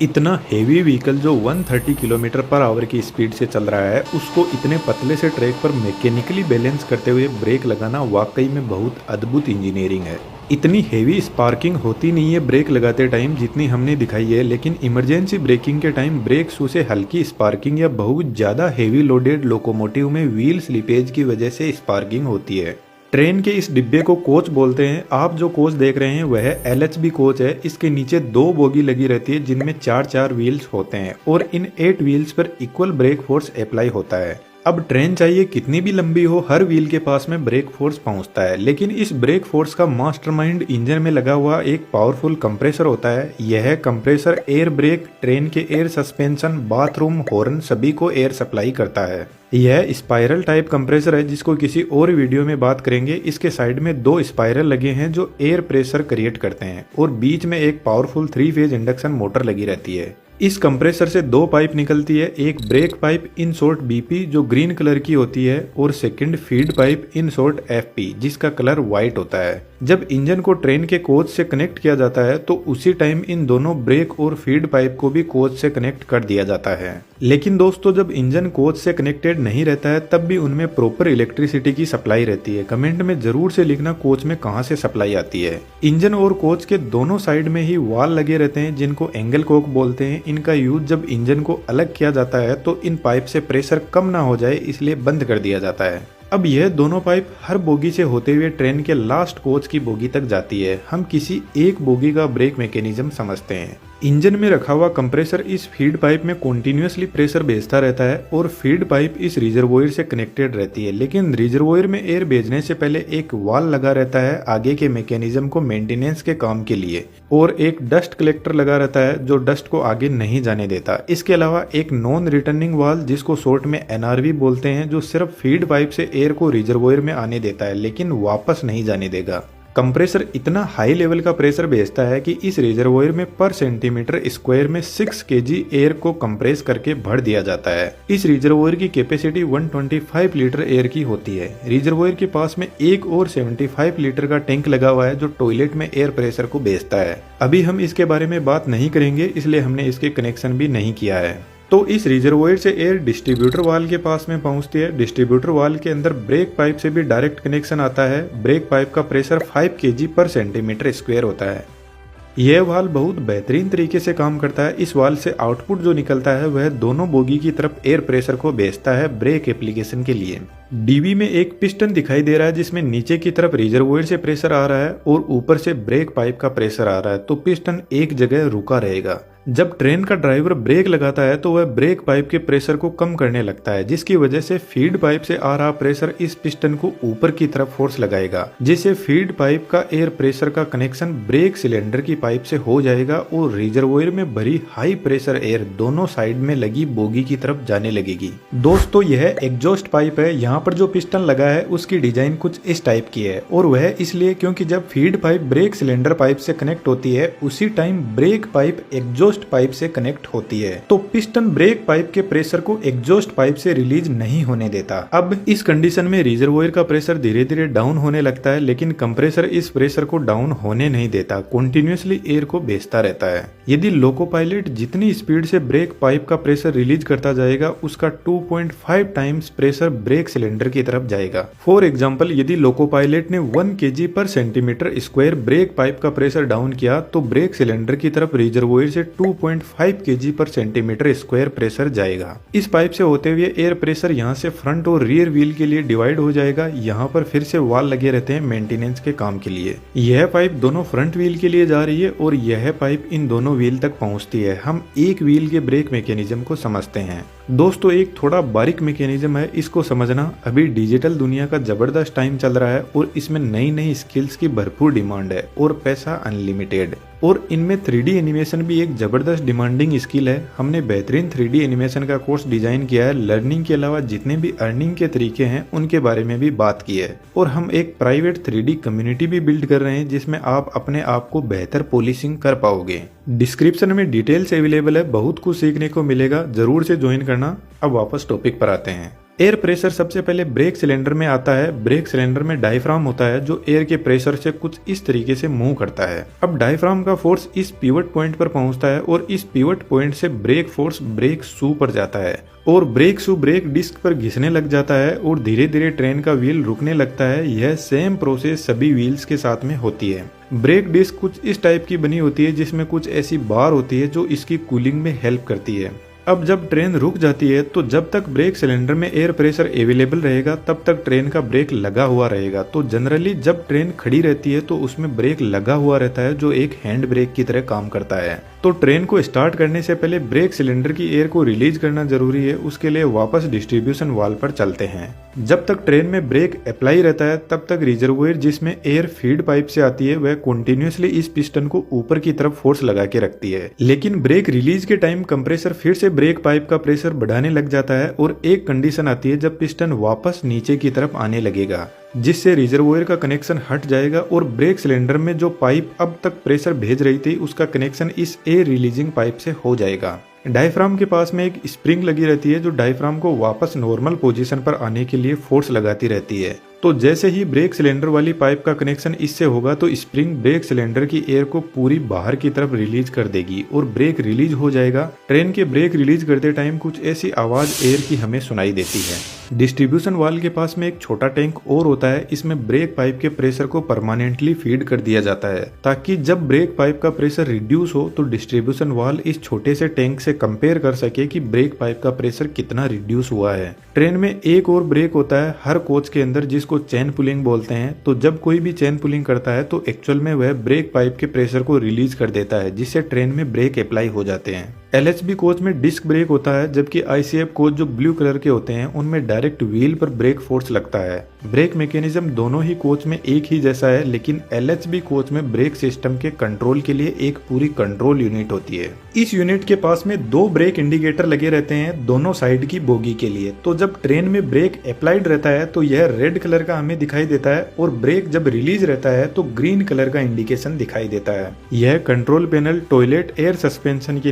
इतना heavy vehicle जो 130 kilometre per hour की स्पीड से चल रहा है, उसको इतने पतले से ट्रैक पर मैकेनिकली बैलेंस करते हुए ब्रेक लगाना वाकई में बहुत अद्भुत इंजीनियरिंग है। इतनी हेवी स्पार्किंग होती नहीं है ब्रेक लगाते टाइम जितनी हमने दिखाई है, लेकिन इमरजेंसी ब्रेकिंग के टाइम ब्रेक शू से हल्की स्पार्किंग या बहुत ज़्यादा हेवी लोडेड लोकोमोटिव में व्हील स्लिपेज की वजह से स्पार्किंग होती है। ट्रेन के इस डिब्बे को कोच बोलते हैं। आप जो कोच देख रहे हैं वह LHB कोच है। इसके नीचे 2 बोगी लगी रहती है जिनमें 4-4 व्हील्स होते हैं और इन 8 व्हील्स पर इक्वल ब्रेक फोर्स अप्लाई होता है। अब ट्रेन चाहिए कितनी भी लंबी हो, हर व्हील के पास में ब्रेक फोर्स पहुंचता है, लेकिन इस ब्रेक फोर्स का मास्टरमाइंड इंजन में लगा हुआ एक पावरफुल कंप्रेसर होता है। यह कंप्रेसर एयर ब्रेक, ट्रेन के एयर सस्पेंशन, बाथरूम, हॉर्न सभी को एयर सप्लाई करता है। यह स्पाइरल टाइप कंप्रेसर है जिसको किसी और वीडियो में बात करेंगे। इसके साइड में 2 स्पाइरल लगे हैं जो एयर प्रेशर क्रिएट करते हैं और बीच में एक पावरफुल 3 फेज इंडक्शन मोटर लगी रहती है। इस कंप्रेसर से 2 पाइप निकलती है, एक break pipe in short BP जो ग्रीन कलर की होती है और second feed pipe in short FP जिसका कलर व्हाइट होता है। जब इंजन को ट्रेन के कोच से कनेक्ट किया जाता है तो उसी टाइम इन दोनों ब्रेक और फीड पाइप को भी कोच से कनेक्ट कर दिया जाता है। लेकिन दोस्तों, जब इंजन कोच से कनेक्टेड नहीं रहता है तब भी उनमें प्रॉपर इलेक्ट्रिसिटी की सप्लाई रहती है। कमेंट में जरूर से लिखना कोच में कहां से सप्लाई आती है। इंजन और कोच के दोनों साइड में ही वाल लगे रहते हैं जिनको एंगल कोक बोलते हैं। इनका यूज जब इंजन को अलग किया जाता है तो इन पाइप से प्रेशर कम ना हो जाए इसलिए बंद कर दिया जाता है। अब यह दोनों पाइप हर बोगी से होते हुए ट्रेन के लास्ट कोच की बोगी तक जाती है। हम किसी एक बोगी का ब्रेक मैकेनिज्म समझते हैं। इंजन में रखा हुआ कंप्रेसर इस फीड पाइप में कॉन्टिन्यूसली प्रेशर भेजता रहता है और फीड पाइप इस रिजर्वोयर से कनेक्टेड रहती है, लेकिन रिजर्वोयर में एयर भेजने से पहले एक वाल लगा रहता है आगे के मैकेनिज्म को मेंटेनेंस के काम के लिए, और एक डस्ट कलेक्टर लगा रहता है जो डस्ट को आगे नहीं जाने देता। इसके अलावा एक नॉन रिटर्निंग वाल जिसको शॉर्ट में NRV बोलते हैं जो सिर्फ फीड पाइप से एयर को रिजर्वोयर में आने देता है लेकिन वापस नहीं जाने देगा। कंप्रेसर इतना हाई लेवल का प्रेशर भेजता है कि इस रिजर्वोयर में पर सेंटीमीटर स्क्वायर में 6 kg एयर को कंप्रेस करके भर दिया जाता है। इस रिजर्वोयर की कैपेसिटी 125 लीटर एयर की होती है। रिजर्वोयर के पास में एक और 75 लीटर का टैंक लगा हुआ है जो टॉयलेट में एयर प्रेशर को भेजता है। अभी हम इसके बारे में बात नहीं करेंगे इसलिए हमने इसके कनेक्शन भी नहीं किया है। तो इस रिजर्वोयर से एयर डिस्ट्रीब्यूटर वाल के पास में पहुंचती है। डिस्ट्रीब्यूटर वाल के अंदर ब्रेक पाइप से भी डायरेक्ट कनेक्शन आता है। ब्रेक पाइप का प्रेशर 5 kg पर सेंटीमीटर स्क्वायर होता है। यह वाल बहुत बेहतरीन तरीके से काम करता है। इस वाल से आउटपुट जो निकलता है वह दोनों बोगी की तरफ एयर प्रेशर को भेजता है ब्रेक एप्लीकेशन के लिए। DB में एक पिस्टन दिखाई दे रहा है जिसमें नीचे की तरफ रिजर्वोयर से प्रेशर आ रहा है और ऊपर से ब्रेक पाइप का प्रेशर आ रहा है, तो पिस्टन एक जगह रुका रहेगा। जब ट्रेन का ड्राइवर ब्रेक लगाता है तो वह ब्रेक पाइप के प्रेशर को कम करने लगता है, जिसकी वजह से फीड पाइप से आ रहा प्रेशर इस पिस्टन को ऊपर की तरफ फोर्स लगाएगा, जिससे फीड पाइप का एयर प्रेशर का कनेक्शन ब्रेक सिलेंडर की पाइप से हो जाएगा और रिजर्वोयर में भरी हाई प्रेशर एयर दोनों साइड में लगी बोगी की तरफ जाने लगेगी। दोस्तों, यह एग्जॉस्ट पाइप है। यहाँ पर जो पिस्टन लगा है उसकी डिजाइन कुछ इस टाइप की है और वह इसलिए क्योंकि जब feed pipe brake cylinder pipe से कनेक्ट होती है उसी time break pipe exhaust pipe से कनेक्ट होती है, तो पिस्टन ब्रेक पाइप के प्रेशर को एग्जॉस्ट पाइप से रिलीज नहीं होने देता। अब इस कंडीशन में रिजर्वोयर का प्रेशर धीरे धीरे डाउन होने लगता है, लेकिन कंप्रेसर इस प्रेशर को डाउन होने नहीं देता, कंटिन्यूअसली एयर को भेजता रहता है। यदि लोको पायलट जितनी स्पीड से ब्रेक पाइप का प्रेशर रिलीज करता जाएगा उसका 2.5 टाइम्स प्रेशर ब्रेक सिलेंडर की तरफ जाएगा। फॉर एग्जाम्पल, यदि लोको पायलट ने 1 kg पर सेंटीमीटर स्क्वायर ब्रेक पाइप का प्रेशर डाउन किया तो ब्रेक सिलेंडर की तरफ रिजर्वोयर से 2.5 kg पर सेंटीमीटर स्क्वायर प्रेशर जाएगा। इस पाइप से होते हुए एयर प्रेशर यहाँ से फ्रंट और रियर व्हील के लिए डिवाइड हो जाएगा। यहाँ पर फिर से वाल लगे रहते हैं मेंटेनेंस के काम के लिए। यह पाइप दोनों फ्रंट व्हील के लिए जा रही है और यह पाइप इन दोनों व्हील तक पहुँचती है। हम एक व्हील के ब्रेक मैकेनिज्म को समझते हैं। दोस्तों, एक थोड़ा बारीक मैकेनिज्म है, इसको समझना। अभी डिजिटल दुनिया का जबरदस्त टाइम चल रहा है और इसमें नई नई स्किल्स की भरपूर डिमांड है और पैसा अनलिमिटेड, और इनमें 3D एनिमेशन भी एक जबरदस्त डिमांडिंग स्किल है। हमने बेहतरीन 3D एनिमेशन का कोर्स डिजाइन किया है। लर्निंग के अलावा जितने भी अर्निंग के तरीके हैं उनके बारे में भी बात की है, और हम एक प्राइवेट 3D कम्युनिटी भी बिल्ड कर रहे हैं जिसमें आप अपने आप को बेहतर पॉलिशिंग कर पाओगे। डिस्क्रिप्शन में डिटेल्स अवेलेबल है, बहुत कुछ सीखने को मिलेगा, जरूर से ज्वाइन करना। अब वापस टॉपिक पर आते हैं। एयर प्रेशर सबसे पहले ब्रेक सिलेंडर में आता है। ब्रेक सिलेंडर में डायफ्राम होता है जो एयर के प्रेशर से कुछ इस तरीके से मूव करता है। अब डायफ्राम का फोर्स इस पिवट पॉइंट पर पहुंचता है और इस पिवट पॉइंट से ब्रेक फोर्स ब्रेक शू पर जाता है और ब्रेक शू ब्रेक डिस्क पर घिसने लग जाता है और धीरे धीरे ट्रेन का व्हील रुकने लगता है। यह सेम प्रोसेस सभी व्हील्स के साथ में होती है। ब्रेक डिस्क कुछ इस टाइप की बनी होती है जिसमें कुछ ऐसी बार होती है जो इसकी कूलिंग में हेल्प करती है। अब जब ट्रेन रुक जाती है तो जब तक ब्रेक सिलेंडर में एयर प्रेशर अवेलेबल रहेगा तब तक ट्रेन का ब्रेक लगा हुआ रहेगा। तो जनरली जब ट्रेन खड़ी रहती है तो उसमें ब्रेक लगा हुआ रहता है जो एक हैंड ब्रेक की तरह काम करता है। तो ट्रेन को स्टार्ट करने से पहले ब्रेक सिलेंडर की एयर को रिलीज करना जरूरी है। उसके लिए वापस डिस्ट्रीब्यूशन वाल्व पर चलते हैं। जब तक ट्रेन में ब्रेक अप्लाई रहता है तब तक रिजर्वोयर जिसमें एयर फीड पाइप से आती है वह कंटिन्यूअसली इस पिस्टन को ऊपर की तरफ फोर्स लगा के रखती है। लेकिन ब्रेक रिलीज के टाइम कंप्रेसर फिर से ब्रेक पाइप का प्रेशर बढ़ाने लग जाता है और एक कंडीशन आती है जब पिस्टन वापस नीचे की तरफ आने लगेगा जिससे रिजर्वोयर का कनेक्शन हट जाएगा और ब्रेक सिलेंडर में जो पाइप अब तक प्रेशर भेज रही थी उसका कनेक्शन इस एयर रिलीजिंग पाइप से हो जाएगा। डायफ्राम के पास में एक स्प्रिंग लगी रहती है जो डायफ्राम को वापस नॉर्मल पोजीशन पर आने के लिए फोर्स लगाती रहती है। तो जैसे ही ब्रेक सिलेंडर वाली पाइप का कनेक्शन इससे होगा तो स्प्रिंग ब्रेक सिलेंडर की एयर को पूरी बाहर की तरफ रिलीज कर देगी और ब्रेक रिलीज हो जाएगा। ट्रेन के ब्रेक रिलीज करते टाइम कुछ ऐसी आवाज एयर की हमें सुनाई देती है। डिस्ट्रीब्यूशन वाल्व के पास में एक छोटा टैंक और होता है। इसमें ब्रेक पाइप के प्रेशर को परमानेंटली फीड कर दिया जाता है ताकि जब ब्रेक पाइप का प्रेशर रिड्यूस हो तो डिस्ट्रीब्यूशन वाल्व इस छोटे से टैंक से कंपेयर कर सके कि ब्रेक पाइप का प्रेशर कितना रिड्यूस हुआ है। ट्रेन में एक और ब्रेक होता है हर कोच के अंदर जिसको चेन पुलिंग बोलते हैं। तो जब कोई भी चेन पुलिंग करता है तो एक्चुअल में वह ब्रेक पाइप के प्रेशर को रिलीज कर देता है जिससे ट्रेन में ब्रेक अप्लाई हो जाते हैं। LHB कोच में डिस्क ब्रेक होता है जबकि ICF कोच जो ब्लू कलर के होते हैं उनमें डायरेक्ट व्हील पर ब्रेक फोर्स लगता है। ब्रेक मैकेनिज्म दोनों ही कोच में एक ही जैसा है लेकिन LHB कोच में ब्रेक सिस्टम के कंट्रोल के लिए एक पूरी कंट्रोल यूनिट होती है। इस यूनिट के पास में 2 ब्रेक इंडिकेटर लगे रहते हैं दोनों साइड की बोगी के लिए। तो जब ट्रेन में ब्रेक अप्लाइड रहता है तो यह रेड कलर का हमें दिखाई देता है और ब्रेक जब रिलीज रहता है तो ग्रीन कलर का इंडिकेशन दिखाई देता है। यह control panel toilet air suspension के लिए